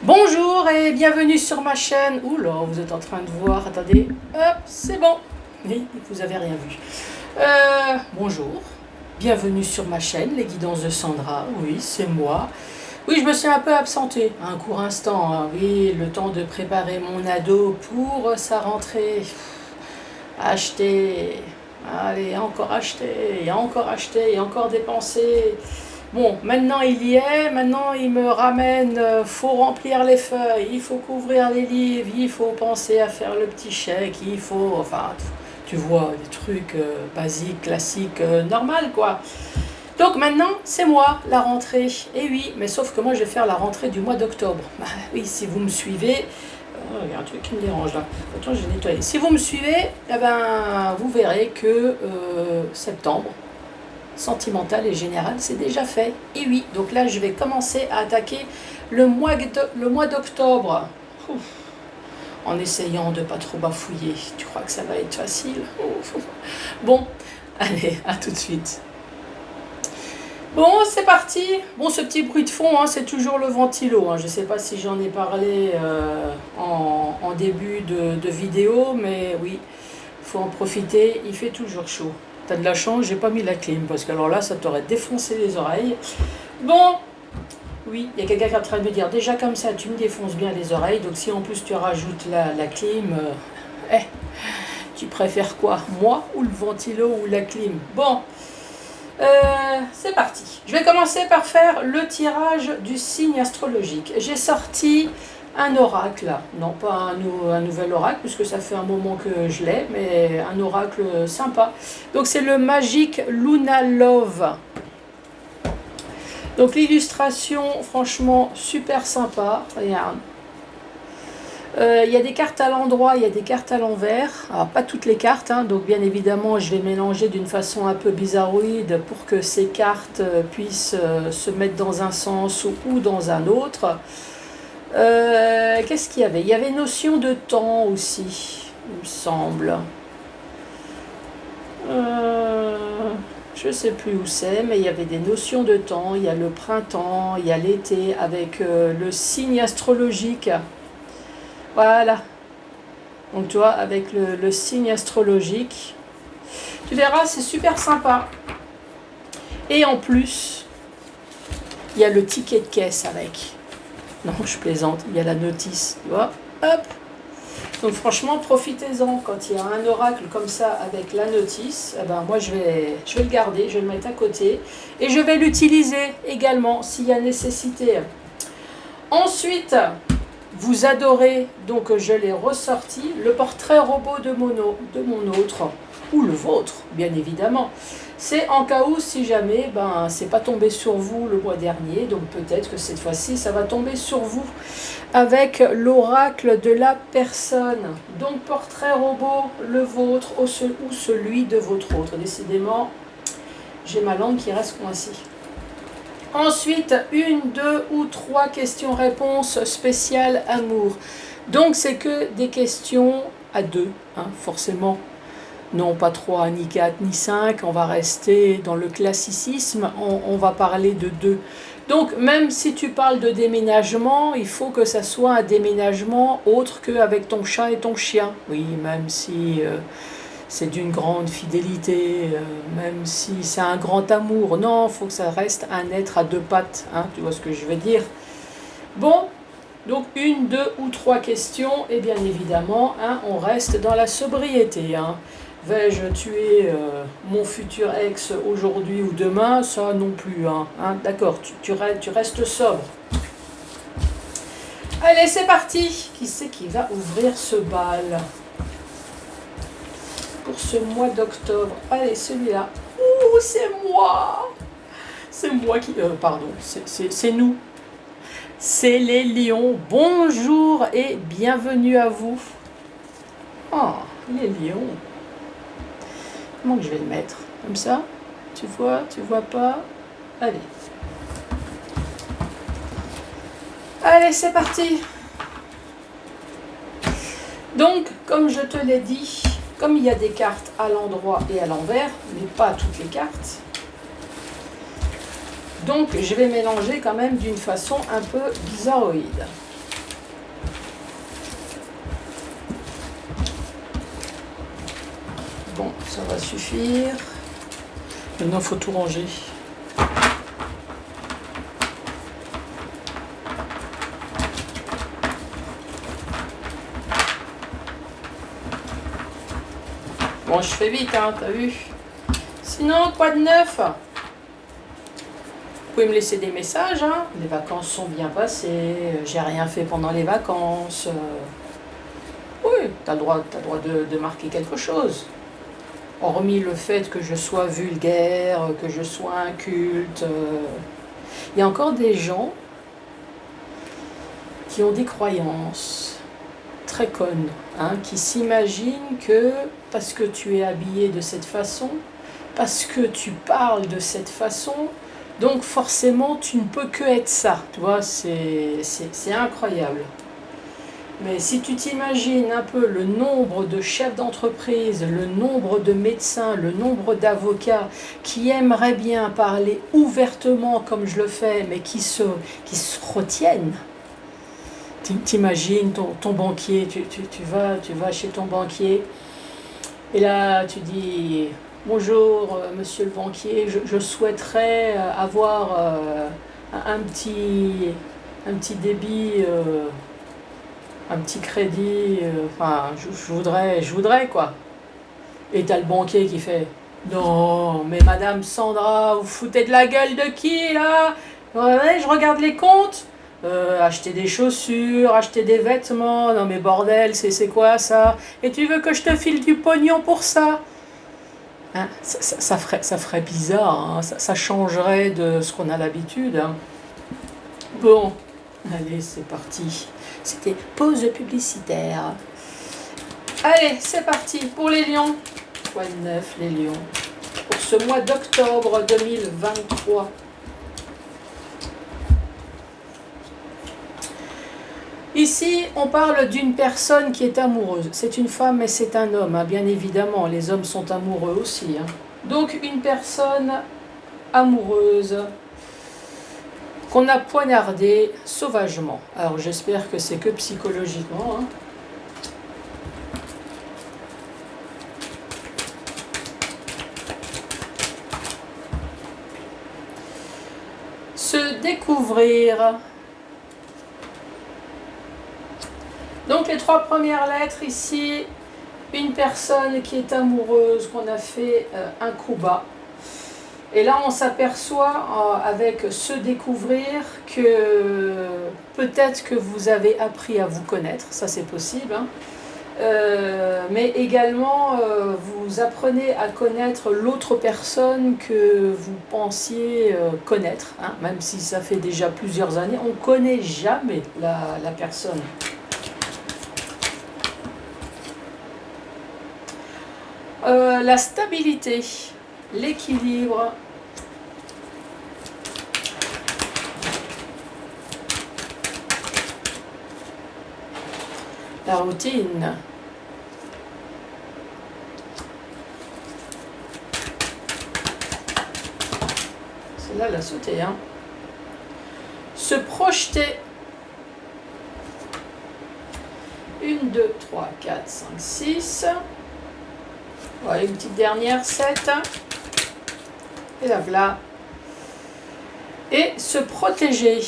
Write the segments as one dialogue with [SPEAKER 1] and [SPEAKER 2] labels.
[SPEAKER 1] Bonjour et bienvenue sur ma chaîne. Oula, vous êtes en train de voir, attendez, hop, c'est bon. Oui, vous avez rien vu. Bonjour, bienvenue sur ma chaîne, les guidances de Sandra. Oui, c'est moi. Oui, je me suis un peu absentée, un court instant. Hein. Oui, le temps de préparer mon ado pour sa rentrée. Acheter, allez, encore acheter, et encore acheter, et encore dépenser. Bon, maintenant il y est, maintenant il me ramène, faut remplir les feuilles, il faut couvrir les livres, il faut penser à faire le petit chèque, il faut, enfin, tu vois, des trucs basiques, classiques, normal quoi. Donc maintenant, c'est moi, la rentrée. Et oui, mais sauf que moi je vais faire la rentrée du mois d'octobre. Bah, oui, si vous me suivez, il y a un truc qui me dérange là. Attends, j'ai nettoyé. Si vous me suivez, eh ben, vous verrez que septembre, sentimentale et générale, c'est déjà fait. Et oui, donc là, je vais commencer à attaquer le mois d'octobre. En essayant de pas trop bafouiller. Tu crois que ça va être facile? Bon, allez, à tout de suite. Bon, c'est parti. Bon, ce petit bruit de fond, hein, c'est toujours le ventilo. Hein. Je ne sais pas si j'en ai parlé en début de vidéo, mais oui, il faut en profiter. Il fait toujours chaud. T'as de la chance, j'ai pas mis la clim, parce que alors là, ça t'aurait défoncé les oreilles. Bon, oui, il y a quelqu'un qui est en train de me dire, déjà comme ça, tu me défonces bien les oreilles, donc si en plus tu rajoutes la clim, tu préfères quoi? Moi ou le ventilo ou la clim? Bon, c'est parti. Je vais commencer par faire le tirage du signe astrologique. J'ai sorti un oracle, non pas un nouvel oracle, puisque ça fait un moment que je l'ai, mais un oracle sympa. Donc c'est le Magic Luna Love. Donc l'illustration, franchement, super sympa. Regarde. Il y a des cartes à l'endroit, il y a des cartes à l'envers. Alors pas toutes les cartes, hein, donc bien évidemment je vais mélanger d'une façon un peu bizarroïde pour que ces cartes puissent se mettre dans un sens ou dans un autre. Qu'est-ce qu'il y avait? Il y avait notion de temps aussi, il me semble. Je ne sais plus où c'est, mais il y avait des notions de temps. Il y a le printemps, il y a l'été avec le signe astrologique. Voilà. Donc tu vois, avec le signe astrologique, tu verras, c'est super sympa. Et en plus, il y a le ticket de caisse avec. Non, je plaisante, il y a la notice, tu vois. Hop. Donc franchement, profitez-en quand il y a un oracle comme ça avec la notice. Eh ben, moi, je vais le garder, je vais le mettre à côté. Et je vais l'utiliser également s'il y a nécessité. Ensuite, vous adorez, donc je l'ai ressorti, le portrait robot de mon autre, ou le vôtre, bien évidemment. C'est en cas où, si jamais, c'est pas tombé sur vous le mois dernier, donc peut-être que cette fois-ci, ça va tomber sur vous avec l'oracle de la personne. Donc portrait robot, le vôtre ou celui de votre autre. Décidément, j'ai ma langue qui reste coincée. Ensuite, 1, 2 ou 3 questions-réponses spéciales amour. Donc, c'est que des questions à 2, hein, forcément. Non, pas 3, ni 4, ni 5. On va rester dans le classicisme. On va parler de 2. Donc, même si tu parles de déménagement, il faut que ça soit un déménagement autre qu'avec ton chat et ton chien. Oui, même si... c'est d'une grande fidélité, même si c'est un grand amour. Non, il faut que ça reste un être à 2 pattes, hein, tu vois ce que je veux dire. Bon, donc 1, 2 ou 3 questions, et bien évidemment, hein, on reste dans la sobriété. Hein. Vais-je tuer mon futur ex aujourd'hui ou demain? Ça non plus. Hein, d'accord, tu restes sobre. Allez, c'est parti. Qui c'est qui va ouvrir ce bal pour ce mois d'octobre? Allez, celui-là. Ouh, c'est moi! C'est moi qui... pardon, c'est nous. C'est les lions. Bonjour et bienvenue à vous. Oh, les lions. Comment que je vais le mettre? Comme ça? Tu vois pas? Allez. Allez, c'est parti. Donc, comme je te l'ai dit, comme il y a des cartes à l'endroit et à l'envers, mais pas toutes les cartes, donc je vais mélanger quand même d'une façon un peu bizarroïde. Ça va suffire. Maintenant, il faut tout ranger. Bon, je fais vite, hein, t'as vu? Sinon, quoi de neuf? Vous pouvez me laisser des messages, hein? Les vacances sont bien passées, j'ai rien fait pendant les vacances. Oui, t'as le droit de marquer quelque chose. Hormis le fait que je sois vulgaire, que je sois inculte. Il y a encore des gens qui ont des croyances très connes, hein, qui s'imaginent que parce que tu es habillé de cette façon, parce que tu parles de cette façon, donc forcément tu ne peux que être ça. Tu vois, c'est incroyable. Mais si tu t'imagines un peu le nombre de chefs d'entreprise, le nombre de médecins, le nombre d'avocats qui aimeraient bien parler ouvertement comme je le fais, mais qui se retiennent. T'imagines ton banquier, tu vas chez ton banquier, et là tu dis « Bonjour monsieur le banquier, je souhaiterais avoir un petit débit... un petit crédit, enfin, je voudrais quoi. » Et t'as le banquier qui fait « Non, mais madame Sandra, vous foutez de la gueule de qui là? Ouais, je regarde les comptes. Acheter des chaussures, acheter des vêtements, non mais bordel, c'est quoi ça? Et tu veux que je te file du pognon pour ça? » Hein, ça ferait bizarre, hein, ça changerait de ce qu'on a l'habitude. Hein. Bon, allez, c'est parti. C'était pause publicitaire. Allez, c'est parti pour les lions. Quoi de neuf, les lions? Pour ce mois d'octobre 2023. Ici, on parle d'une personne qui est amoureuse. C'est une femme et c'est un homme, hein, bien évidemment. Les hommes sont amoureux aussi. Hein. Donc, une personne amoureuse qu'on a poignardé sauvagement. Alors j'espère que c'est que psychologiquement. Hein. Se découvrir. Donc les trois premières lettres ici, une personne qui est amoureuse, qu'on a fait un coup bas. Et là, on s'aperçoit avec se découvrir que peut-être que vous avez appris à vous connaître, ça c'est possible, hein. Mais également vous apprenez à connaître l'autre personne que vous pensiez connaître, hein, même si ça fait déjà plusieurs années, on ne connaît jamais la personne. La stabilité, l'équilibre, la routine, celle-là elle a sauté, hein. Se projeter, 1, 2, 3, 4, 5, 6, voilà une petite dernière, 7, et la voilà. Et se protéger,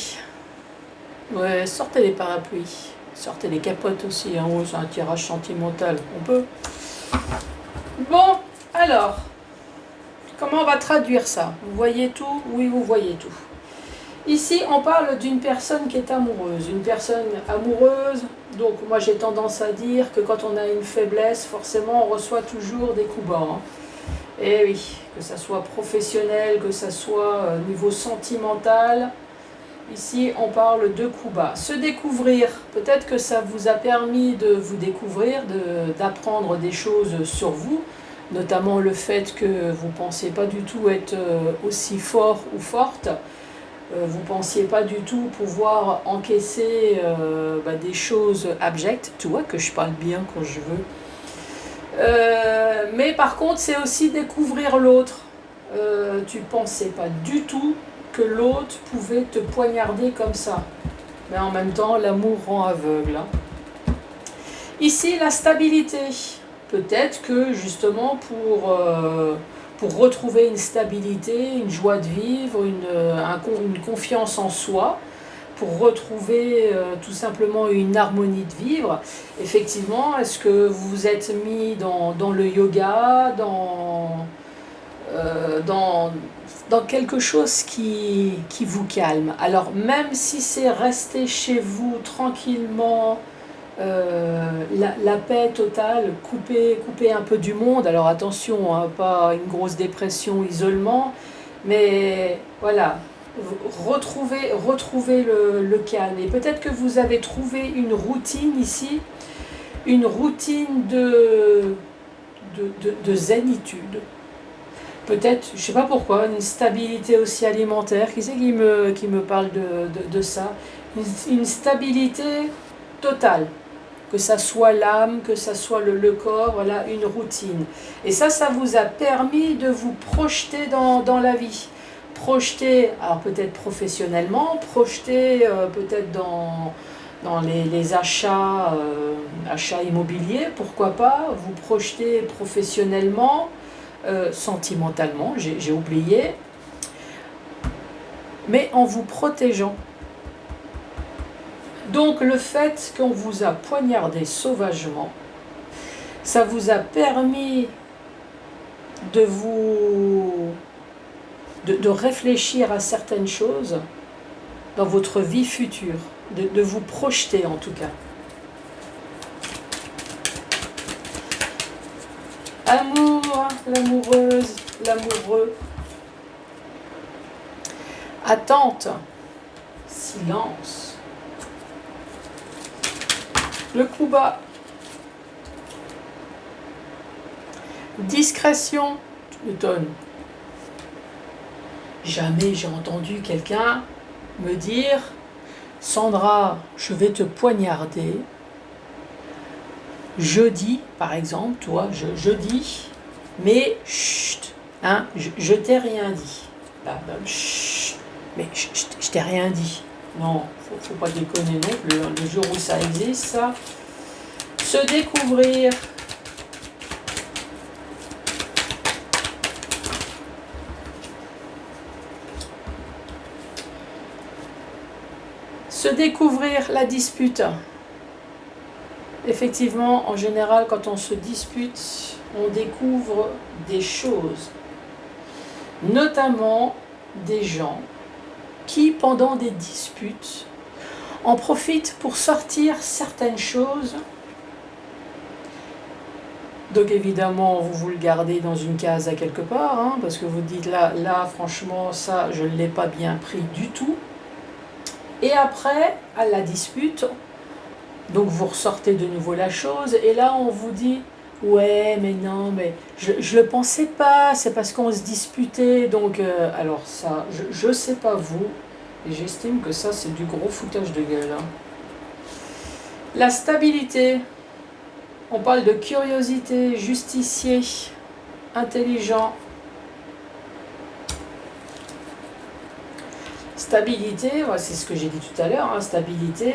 [SPEAKER 1] ouais, sortez les parapluies, sortez les capotes aussi, en haut c'est un tirage sentimental, on peut. Bon, alors, comment on va traduire ça? Vous voyez tout? Oui, vous voyez tout. Ici, on parle d'une personne qui est amoureuse. Une personne amoureuse, donc moi j'ai tendance à dire que quand on a une faiblesse, forcément on reçoit toujours des coups bas. Hein. Et oui, que ça soit professionnel, que ça soit niveau sentimental, ici on parle de coups bas. Se découvrir, peut-être que ça vous a permis de vous découvrir, d'apprendre des choses sur vous, notamment le fait que vous ne pensiez pas du tout être aussi fort ou forte. Vous ne pensiez pas du tout pouvoir encaisser des choses abjectes, tu vois que je parle bien quand je veux. Mais par contre, c'est aussi découvrir l'autre. Tu ne pensais pas du tout que l'autre pouvait te poignarder comme ça. Mais en même temps, l'amour rend aveugle. Hein. Ici, la stabilité. peut-être que justement pour retrouver une stabilité, une joie de vivre, une confiance en soi, pour retrouver tout simplement une harmonie de vivre, effectivement, est-ce que vous vous êtes mis dans le yoga, dans quelque chose qui vous calme. Alors même si c'est rester chez vous tranquillement, la paix totale, couper un peu du monde, alors attention, hein, pas une grosse dépression, isolement, mais voilà, retrouver le calme. Et peut-être que vous avez trouvé une routine ici, une routine de zénitude. Peut-être, je ne sais pas pourquoi, une stabilité aussi alimentaire. Qui c'est qui me parle de ça? Une stabilité totale. Que ça soit l'âme, que ça soit le corps, voilà, une routine. Et ça vous a permis de vous projeter dans la vie. Projeter, alors peut-être professionnellement, projeter peut-être dans les achats immobiliers, pourquoi pas, vous projeter professionnellement, sentimentalement, j'ai oublié, mais en vous protégeant. Donc le fait qu'on vous a poignardé sauvagement, ça vous a permis de réfléchir à certaines choses dans votre vie future, de vous projeter en tout cas. Amour, l'amoureuse, l'amoureux. Attente, silence. Le coup bas. Discrétion, tu m'étonnes. Jamais j'ai entendu quelqu'un me dire « Sandra, je vais te poignarder ». Jeudi, par exemple, toi, je dis, mais chut, hein, je t'ai rien dit. Chut, mais je t'ai rien dit. Non, faut pas déconner non plus. Hein. Le jour où ça existe, ça. Se découvrir. Se découvrir la dispute. Effectivement, en général, quand on se dispute, on découvre des choses, notamment des gens qui, pendant des disputes, en profitent pour sortir certaines choses. Donc évidemment, vous le gardez dans une case à quelque part, hein, parce que vous dites là, franchement, ça, je ne l'ai pas bien pris du tout. Et après, à la dispute, donc vous ressortez de nouveau la chose, et là on vous dit « Ouais, mais non, mais je le pensais pas, c'est parce qu'on se disputait, donc... alors ça, je sais pas vous, et j'estime que ça c'est du gros foutage de gueule. Hein. La stabilité, on parle de curiosité, justicier, intelligent. Stabilité, c'est ce que j'ai dit tout à l'heure, hein, stabilité...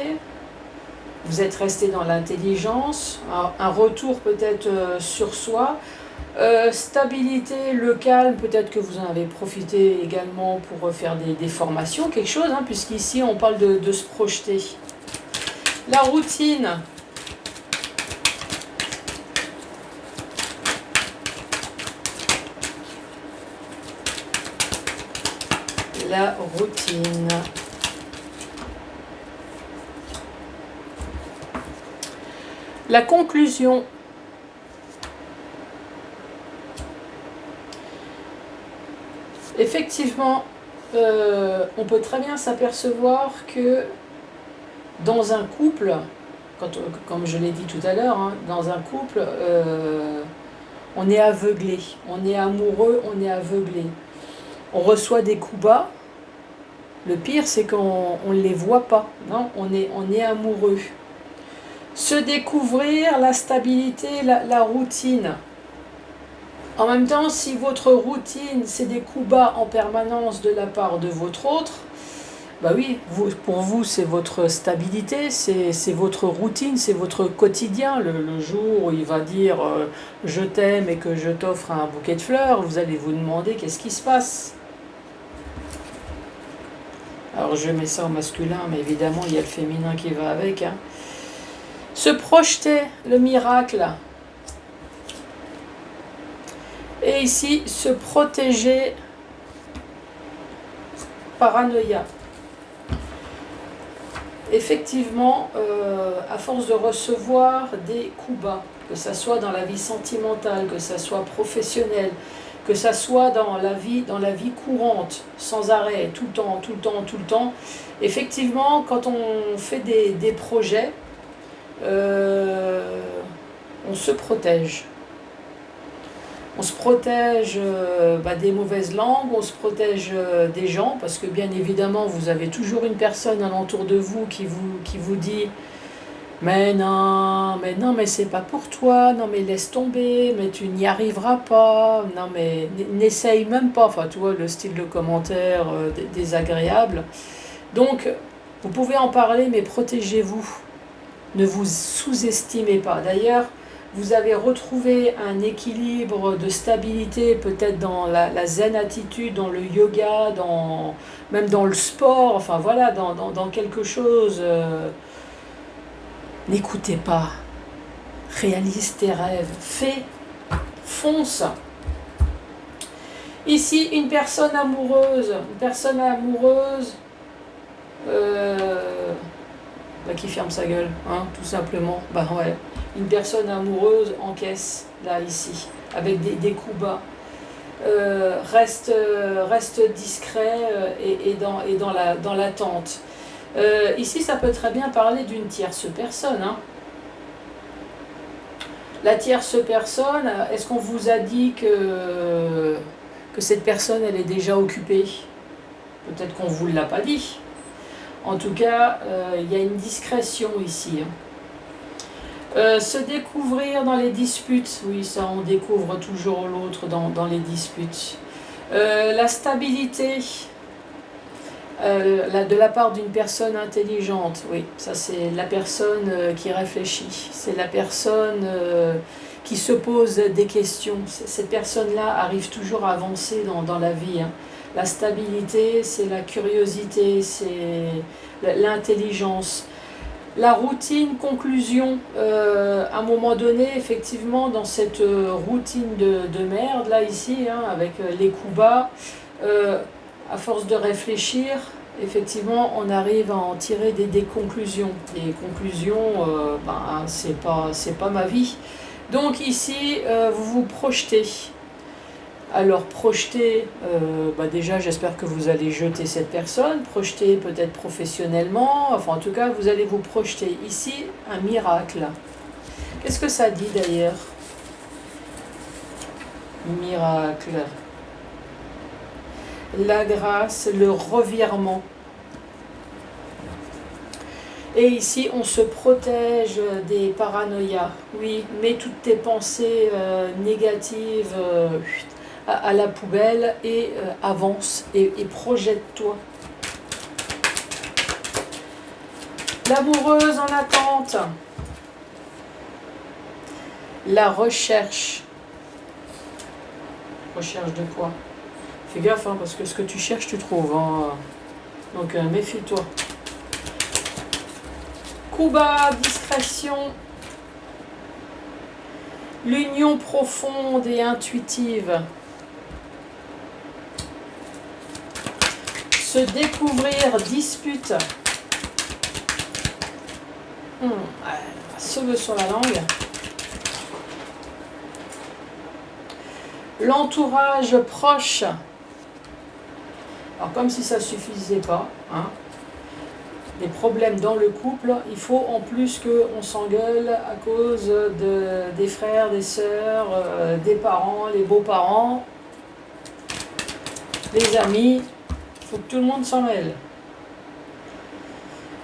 [SPEAKER 1] Vous êtes resté dans l'intelligence, un retour peut-être sur soi, stabilité, le calme, peut-être que vous en avez profité également pour faire des formations, quelque chose, hein, puisqu'ici on parle de se projeter. La routine. La routine. La conclusion. Effectivement, on peut très bien s'apercevoir que dans un couple, comme je l'ai dit tout à l'heure, hein, dans un couple, on est aveuglé, on est amoureux, on est aveuglé. On reçoit des coups bas. Le pire, c'est qu'on ne les voit pas. Non, on est amoureux. Se découvrir, la stabilité, la routine. En même temps, si votre routine, c'est des coups bas en permanence de la part de votre autre, Bah oui, pour vous, c'est votre stabilité, c'est votre routine, c'est votre quotidien. Le jour où il va dire je t'aime et que je t'offre un bouquet de fleurs, vous allez vous demander qu'est-ce qui se passe. Alors je mets ça en masculin, mais évidemment il y a le féminin qui va avec, hein. Se projeter, le miracle. Et ici, se protéger, paranoïa. Effectivement, à force de recevoir des coups bas, que ce soit dans la vie sentimentale, que ce soit professionnelle, que ce soit dans la vie courante, sans arrêt, tout le temps, tout le temps, tout le temps, effectivement, quand on fait des projets, on se protège. On se protège des mauvaises langues, on se protège des gens, parce que bien évidemment, vous avez toujours une personne alentour de vous qui vous dit mais non, mais c'est pas pour toi, non mais laisse tomber, mais tu n'y arriveras pas, non mais n'essaye même pas, enfin tu vois le style de commentaire désagréable. Donc vous pouvez en parler, mais protégez-vous, ne vous sous-estimez pas. D'ailleurs, vous avez retrouvé un équilibre de stabilité, peut-être dans la zen attitude, dans le yoga, même dans le sport, enfin voilà, dans quelque chose. N'écoutez pas, réalise tes rêves, fais, fonce. Ici, une personne amoureuse qui ferme sa gueule, hein, tout simplement. Bah ouais. Une personne amoureuse encaisse, là, ici, avec des coups bas. Reste discret et dans l'attente. Ici, ça peut très bien parler d'une tierce personne. Hein. La tierce personne, est-ce qu'on vous a dit que cette personne, elle est déjà occupée? Peut-être qu'on ne vous l'a pas dit. En tout cas, il y a une discrétion ici. Se découvrir dans les disputes, oui, ça on découvre toujours l'autre dans les disputes. La stabilité de la part d'une personne intelligente, oui, ça c'est la personne qui réfléchit, c'est la personne qui se pose des questions. Cette personne-là arrive toujours à avancer dans la vie. Hein. La stabilité, c'est la curiosité, c'est l'intelligence. La routine, conclusion, à un moment donné, effectivement, dans cette routine de merde, là, ici, hein, avec les coups bas, à force de réfléchir, effectivement, on arrive à en tirer des conclusions. Des conclusions, c'est pas ma vie. Donc ici, vous vous projetez. Alors projeter, déjà j'espère que vous allez jeter cette personne, projeter peut-être professionnellement, enfin en tout cas vous allez vous projeter. Ici, un miracle. Qu'est-ce que ça dit d'ailleurs? Miracle. La grâce, le revirement. Et ici, on se protège des paranoïas. Oui, mets toutes tes pensées négatives à la poubelle et avance et projette-toi. L'amoureuse en attente. La recherche. Recherche de quoi? Fais gaffe, hein, parce que ce que tu cherches, tu trouves. Hein. Donc méfie-toi. Coup bas, discrétion. L'union profonde et intuitive. Se découvrir, dispute. Cheveux sur la langue. L'entourage proche. Alors comme si ça ne suffisait pas, hein. Les problèmes dans le couple, il faut en plus qu'on s'engueule à cause des frères, des sœurs, des parents, les beaux-parents, les amis. Il faut que tout le monde s'en mêle.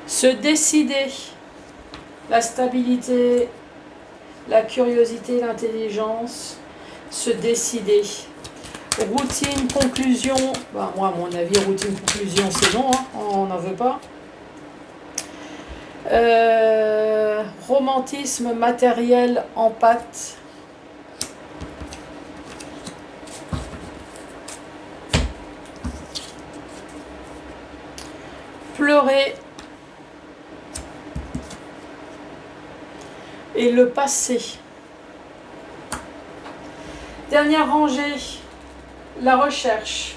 [SPEAKER 1] Se décider, la stabilité, la curiosité, l'intelligence, se décider. Routine, conclusion. Ben, moi, à mon avis, routine, conclusion, c'est non, hein, on n'en veut pas. Romantisme matériel en pâte. Pleurer. Et le passé. Dernière rangée, la recherche.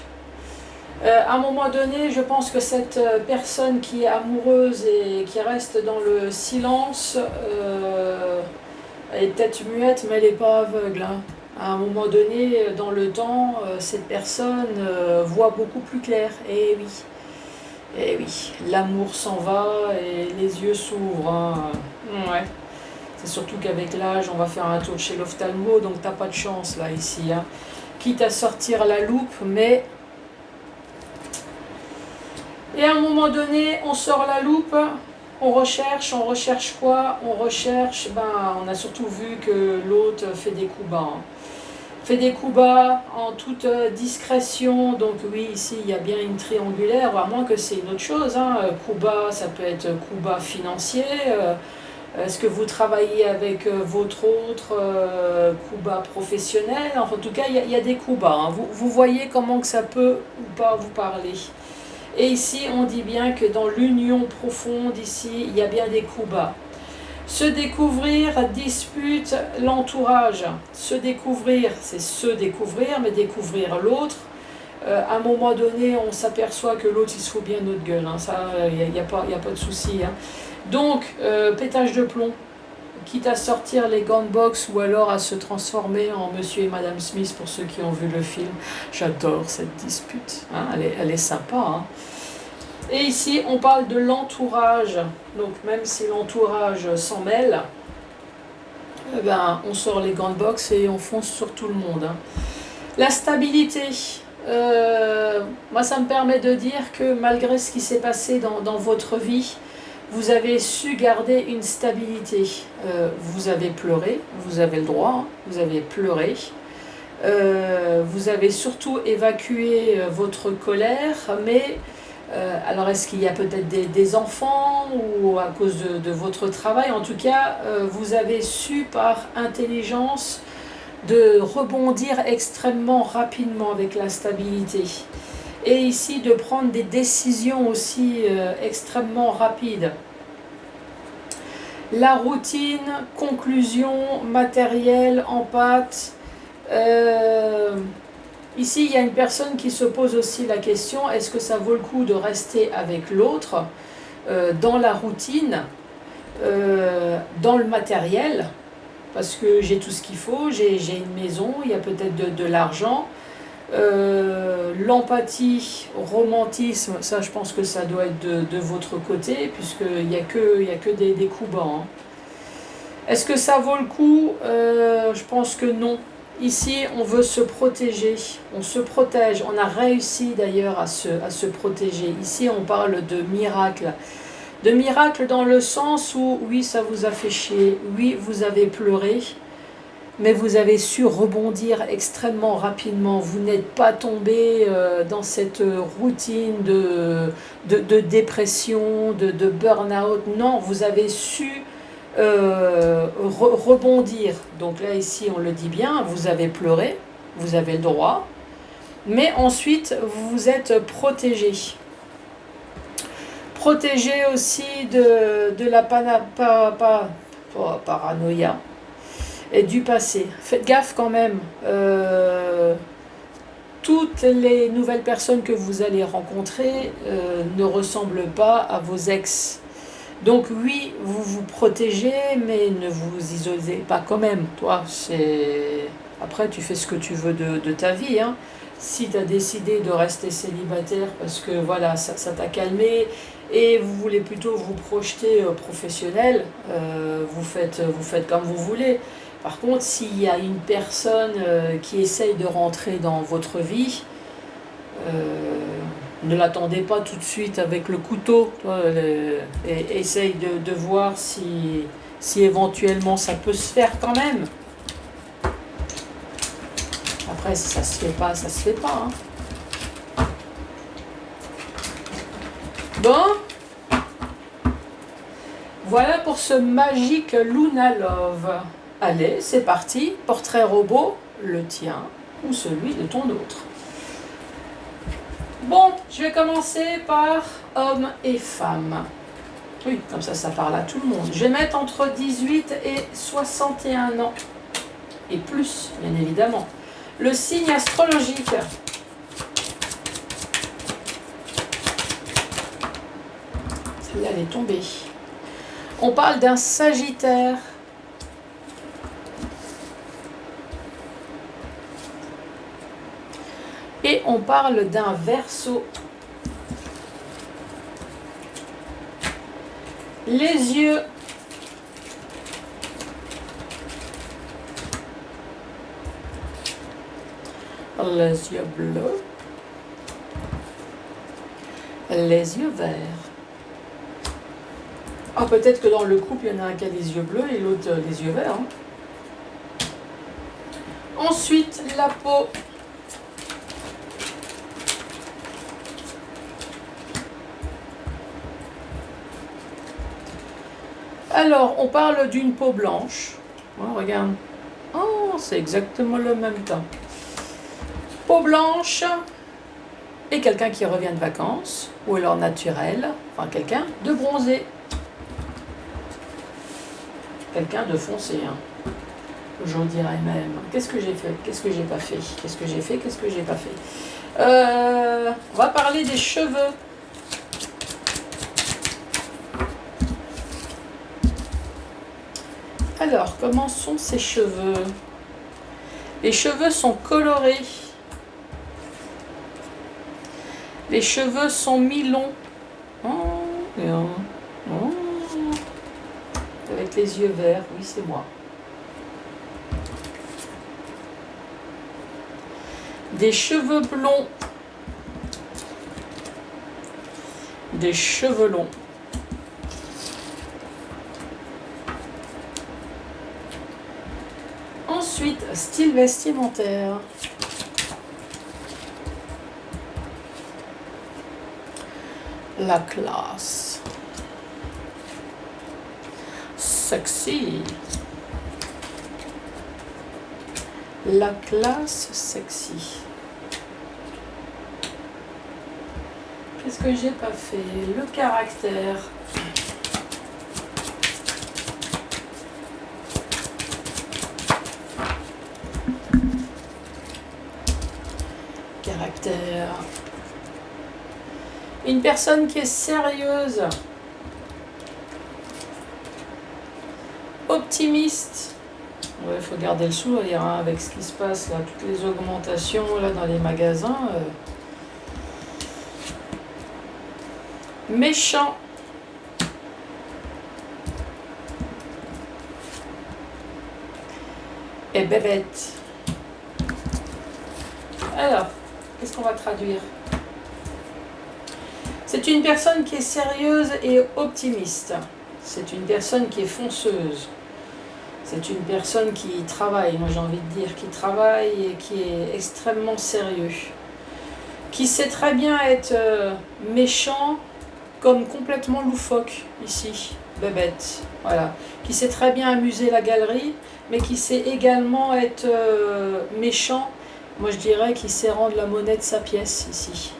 [SPEAKER 1] À un moment donné, je pense que cette personne qui est amoureuse et qui reste dans le silence, elle est peut-être muette, mais elle n'est pas aveugle, hein. À un moment donné, dans le temps, cette personne voit beaucoup plus clair. Et oui, l'amour s'en va et les yeux s'ouvrent, hein. Ouais. C'est surtout qu'avec l'âge, on va faire un tour chez l'ophtalmo, donc t'as pas de chance là, ici, hein. Quitte à sortir la loupe, mais... Et à un moment donné, on sort la loupe, on recherche quoi? On recherche, on a surtout vu que l'autre fait des coups bas, hein. Fait des coups bas en toute discrétion, donc oui, ici il y a bien une triangulaire, à moins que c'est une autre chose, hein. Coup bas, ça peut être coup bas financier. Est-ce que vous travaillez avec votre autre coup bas professionnel? Enfin, en tout cas, il y a des coups bas, hein. Vous voyez comment que ça peut ou pas vous parler. Et ici, on dit bien que dans l'union profonde, ici, il y a bien des coups bas. Se découvrir, dispute, l'entourage. Se découvrir, c'est se découvrir, mais découvrir l'autre. À un moment donné, on s'aperçoit que l'autre, il se fout bien notre gueule, hein. Ça, il n'y a pas de souci, hein. Donc, pétage de plomb, quitte à sortir les gants de boxe ou alors à se transformer en Monsieur et Madame Smith pour ceux qui ont vu le film. J'adore cette dispute, hein, elle est sympa, hein. Et ici, on parle de l'entourage. Donc, même si l'entourage s'en mêle, on sort les gants de boxe et on fonce sur tout le monde, hein. La stabilité. Moi, ça me permet de dire que malgré ce qui s'est passé dans votre vie, vous avez su garder une stabilité. Vous avez pleuré, vous avez le droit, hein, vous avez pleuré. Vous avez surtout évacué votre colère, mais alors est-ce qu'il y a peut-être des enfants ou à cause de votre travail? En tout cas, vous avez su par intelligence de rebondir extrêmement rapidement avec la stabilité. Et ici, de prendre des décisions aussi extrêmement rapides. La routine, conclusion, matériel, en pâte. Ici, il y a une personne qui se pose aussi la question, est-ce que ça vaut le coup de rester avec l'autre dans la routine, dans le matériel, parce que j'ai tout ce qu'il faut, j'ai une maison, il y a peut-être de l'argent. L'empathie, romantisme, ça je pense que ça doit être de votre côté, puisqu'il n'y a que des coups bas, hein. Est-ce que ça vaut le coup? Je pense que non. Ici, on veut se protéger, on se protège, on a réussi d'ailleurs à se protéger. Ici, on parle de miracle. De miracle dans le sens où, oui, ça vous a fait chier, oui, vous avez pleuré, mais vous avez su rebondir extrêmement rapidement. Vous n'êtes pas tombé dans cette routine de dépression, de burn-out. Non, vous avez su rebondir. Donc là, ici, on le dit bien, vous avez pleuré, vous avez le droit, mais ensuite, vous vous êtes protégé. Protégé aussi de la paranoïa et du passé. Faites gaffe quand même. Toutes les nouvelles personnes que vous allez rencontrer ne ressemblent pas à vos ex. Donc oui, vous vous protégez, mais ne vous isolez pas quand même. Toi, après, tu fais ce que tu veux de ta vie, hein. Si tu as décidé de rester célibataire parce que voilà, ça t'a calmé et vous voulez plutôt vous projeter professionnel, vous faites comme vous voulez. Par contre, s'il y a une personne qui essaye de rentrer dans votre vie, ne l'attendez pas tout de suite avec le couteau, et essaye de voir si éventuellement ça peut se faire quand même. Après, si ça se fait pas, ça se fait pas. Hein. Bon. Voilà pour ce magique Luna Love. Allez, c'est parti. Portrait robot, le tien ou celui de ton autre. Bon, je vais commencer par hommes et femmes. Oui, comme ça parle à tout le monde. Je vais mettre entre 18 et 61 ans. Et plus, bien évidemment. Le signe astrologique. Celle-là, elle est tombée. On parle d'un Sagittaire. Et on parle d'un Verseau. Les yeux. Les yeux bleus. Les yeux verts. Ah, peut-être que dans le couple, il y en a un qui a les yeux bleus et l'autre les yeux verts. Hein. Ensuite, la peau. Alors, on parle d'une peau blanche. Oh, regarde. Oh, c'est exactement le même temps. Peau blanche et quelqu'un qui revient de vacances, ou alors naturel, enfin quelqu'un de bronzé. Quelqu'un de foncé, hein. Je dirais même. Qu'est-ce que j'ai fait? Qu'est-ce que j'ai pas fait? Qu'est-ce que j'ai fait? Qu'est-ce que j'ai pas fait? On va parler des cheveux. Alors, comment sont ces cheveux? Les cheveux sont colorés. Les cheveux sont mi-longs. Avec les yeux verts, oui, c'est moi. Des cheveux blonds. Des cheveux longs. Ensuite, style vestimentaire. La classe. Sexy. La classe sexy. Qu'est-ce que j'ai pas fait? Le caractère. Caractère. Une personne qui est sérieuse. Optimiste. Ouais, il faut garder le sourire hein, avec ce qui se passe là, toutes les augmentations là dans les magasins. Méchant. Et bébête. Alors, qu'est-ce qu'on va traduire? C'est une personne qui est sérieuse et optimiste. C'est une personne qui est fonceuse. C'est une personne qui travaille, moi j'ai envie de dire, qui travaille et qui est extrêmement sérieux. Qui sait très bien être méchant comme complètement loufoque ici, bébête. Voilà. Qui sait très bien amuser la galerie, mais qui sait également être méchant. Moi je dirais qu'il sait rendre la monnaie de sa pièce ici.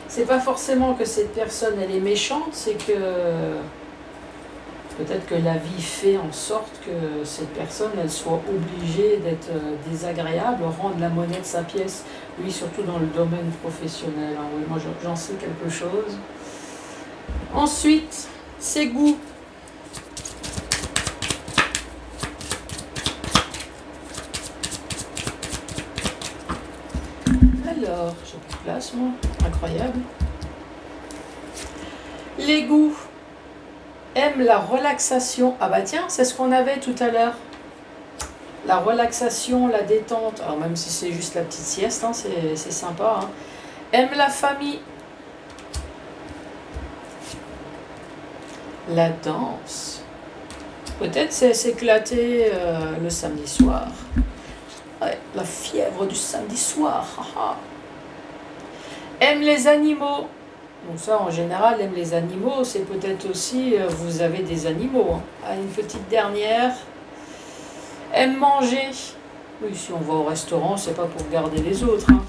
[SPEAKER 1] C'est pas forcément que cette personne elle est méchante, c'est que peut-être que la vie fait en sorte que cette personne elle soit obligée d'être désagréable, rendre la monnaie de sa pièce, oui surtout dans le domaine professionnel. Hein. Oui, moi j'en sais quelque chose. Ensuite, ses goûts. Alors, j'ai plus de place moi, incroyable. Les goûts. Aime la relaxation. Ah bah tiens, c'est ce qu'on avait tout à l'heure. La relaxation, la détente. Alors même si c'est juste la petite sieste, hein, c'est sympa. Hein. Aime la famille. La danse. Peut-être c'est s'éclater le samedi soir. La fièvre du samedi soir. Aime les animaux. Donc ça, en général, aime les animaux. C'est peut-être aussi, vous avez des animaux. Hein. Une petite dernière. Aime manger. Oui, si on va au restaurant, c'est pas pour garder les autres. Hein.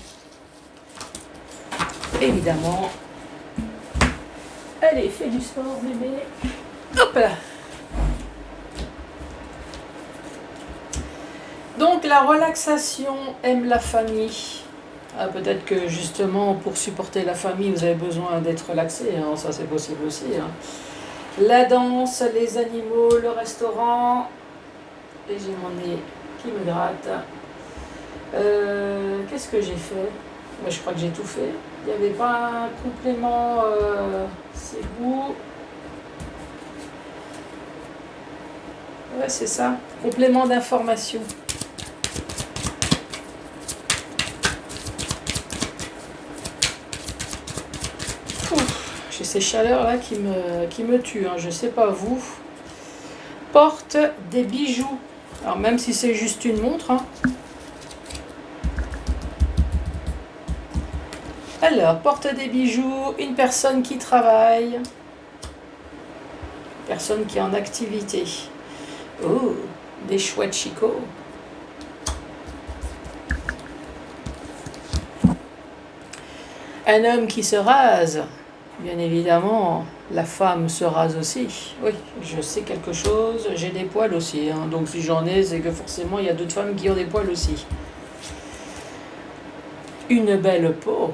[SPEAKER 1] Évidemment. Allez, fais du sport, bébé. Hop là. Donc la relaxation, aime la famille. Ah, peut-être que justement pour supporter la famille, vous avez besoin d'être relaxé. Hein. Ça c'est possible aussi. Hein. La danse, les animaux, le restaurant. Et j'ai mon nez qui me gratte. Qu'est-ce que j'ai fait? Je crois que j'ai tout fait. Il n'y avait pas un complément, c'est vous. Ouais, c'est ça. Complément d'information. J'ai ces chaleurs là qui me tuent. Hein. Je sais pas vous. Porte des bijoux. Alors même si c'est juste une montre. Hein. Alors, porte des bijoux, une personne qui travaille, personne qui est en activité. Oh, des chouettes chicots. Un homme qui se rase, bien évidemment, la femme se rase aussi. Oui, je sais quelque chose, j'ai des poils aussi. Hein. Donc si j'en ai, c'est que forcément il y a d'autres femmes qui ont des poils aussi. Une belle peau.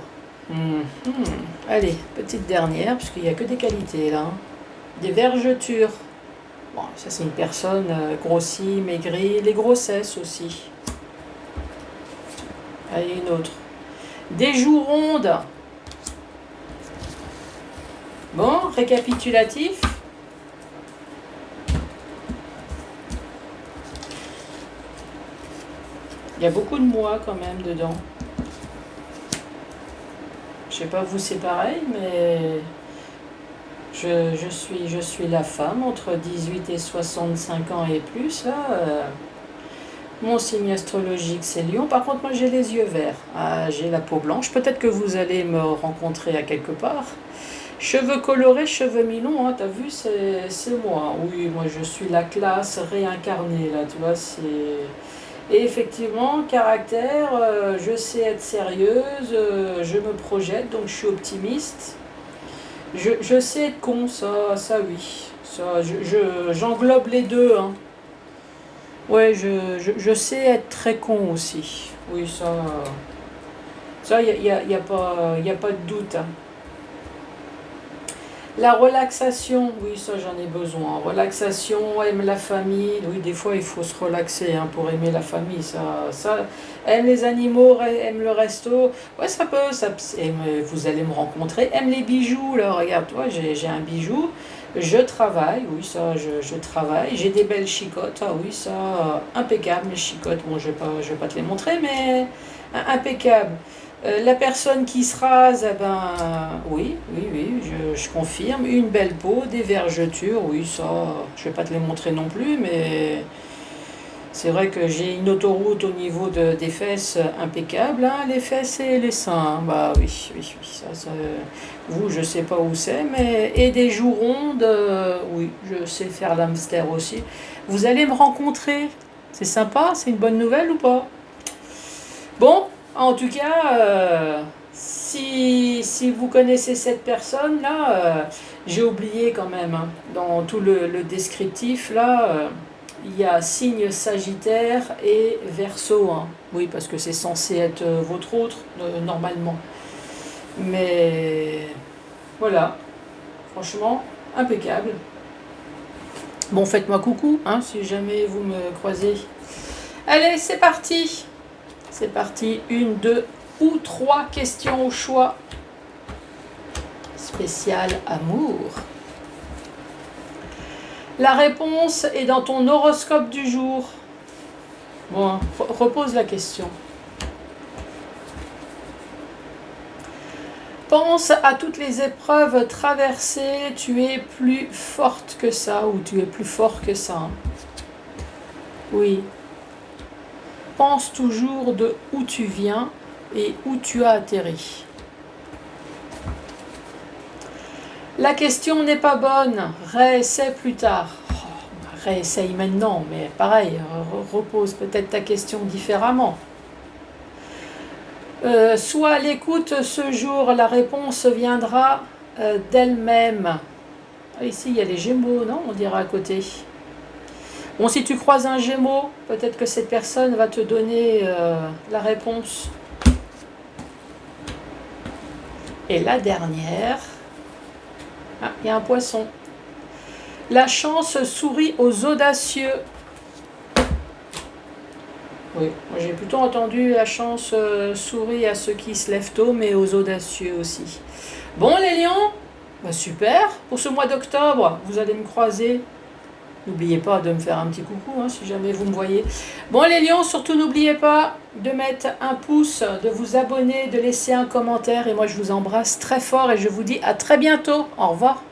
[SPEAKER 1] Allez, petite dernière, parce qu'il n'y a que des qualités là. Hein. Des vergetures. Bon, ça c'est une personne grossie, maigrie. Les grossesses aussi. Allez, une autre. Des joues rondes. Bon, récapitulatif. Il y a beaucoup de moi quand même dedans. Je sais pas vous c'est pareil, mais je suis la femme entre 18 et 65 ans et plus. Là, mon signe astrologique c'est Lion. Par contre moi j'ai les yeux verts. Ah, j'ai la peau blanche. Peut-être que vous allez me rencontrer à quelque part. Cheveux colorés, cheveux mi-longs, hein, t'as vu, c'est moi. Oui, moi je suis la classe réincarnée, là, tu vois, c'est... Et effectivement, caractère, je sais être sérieuse, je me projette, donc je suis optimiste. Je sais être con, ça oui. Ça, j'englobe les deux. Hein. Ouais, je sais être très con aussi. Oui, ça y a pas de doute. Hein. La relaxation, oui, ça j'en ai besoin. Relaxation, aime la famille. Oui, des fois il faut se relaxer hein, pour aimer la famille. Ça, aime les animaux, aime le resto. Ouais, ça peut. Vous allez me rencontrer. Aime les bijoux. Là, regarde, toi, j'ai un bijou. Je travaille. Oui, ça, je travaille. J'ai des belles chicottes. Ah oui, ça, impeccable les chicottes. Bon, je vais pas te les montrer, mais impeccable. La personne qui se rase, eh ben, oui, je confirme. Une belle peau, des vergetures, oui, ça, je vais pas te les montrer non plus, mais c'est vrai que j'ai une autoroute au niveau des fesses impeccable, hein, les fesses et les seins. Bah oui, ça, vous, je sais pas où c'est, mais et des joues rondes, oui, je sais faire l'hamster aussi. Vous allez me rencontrer, c'est sympa, c'est une bonne nouvelle ou pas? Bon. En tout cas, si vous connaissez cette personne-là, j'ai oublié quand même, hein, dans tout le descriptif, là, il y a signe Sagittaire et Verseau. Hein. Oui, parce que c'est censé être votre autre, normalement. Mais voilà, franchement, impeccable. Bon, faites-moi coucou, hein, si jamais vous me croisez. Allez, c'est parti! C'est parti, 1, 2 ou 3 questions au choix. Spécial amour. La réponse est dans ton horoscope du jour. Bon, repose la question. Pense à toutes les épreuves traversées, tu es plus forte que ça ou tu es plus fort que ça. Oui. pense toujours de où tu viens et où tu as atterri. La question n'est pas bonne, réessaie plus tard. Réessaye maintenant, mais pareil, repose peut-être ta question différemment. Soit à l'écoute ce jour, la réponse viendra d'elle-même. Ici, il y a les Gémeaux, non? On dirait à côté. Bon, si tu croises un Gémeaux, peut-être que cette personne va te donner la réponse. Et la dernière, il y a un Poisson. La chance sourit aux audacieux. Oui, moi j'ai plutôt entendu la chance sourit à ceux qui se lèvent tôt, mais aux audacieux aussi. Bon les lions, super, pour ce mois d'octobre, vous allez me croiser. N'oubliez pas de me faire un petit coucou si jamais vous me voyez. Bon les lions, surtout n'oubliez pas de mettre un pouce, de vous abonner, de laisser un commentaire. Et moi je vous embrasse très fort et je vous dis à très bientôt. Au revoir.